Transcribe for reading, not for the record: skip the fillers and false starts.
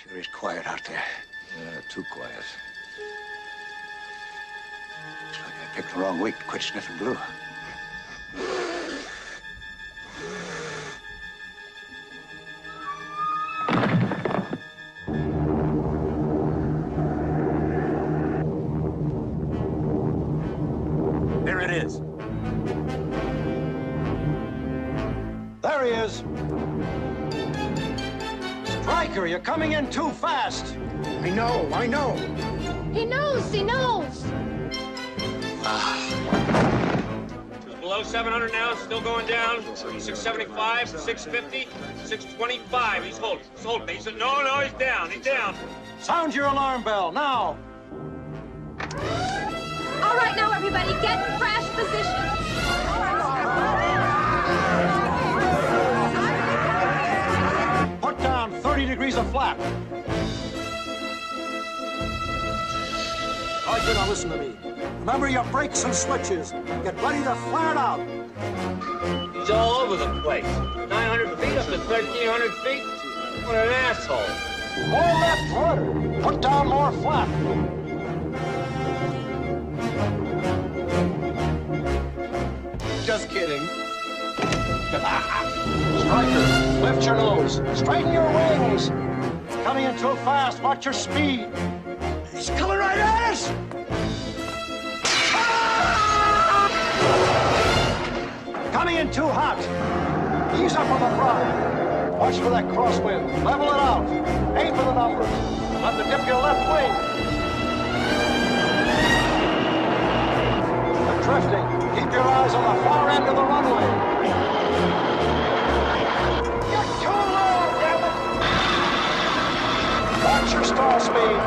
Sure is quiet out there. Yeah, too quiet. Looks like I picked the wrong week to quit sniffing glue. There it is. There he is. Stryker, you're coming in too fast. I know. He knows. It's below 700 now, still going down. 675, 650, 625. He's holding. He's no, he's down. Sound your alarm bell, now. All right, now, everybody, get in crash position. Put down 30 degrees of flap. All right, now listen to me. Remember your brakes and switches. Get ready to flare it out. He's all over the place. 900 feet up to 1,300 feet. What an asshole. More left rudder. Put down more flap. Just kidding. Stryker, lift your nose. Straighten your wings. Coming in too fast. Watch your speed. He's coming right at us! Coming in too hot. Ease up on the throttle. Watch for that crosswind. Level it out. Aim for the numbers. Let to dip your left wing. They're drifting. Keep your eyes on the far end of the runway. You're too low, damn it! Watch your stall speed.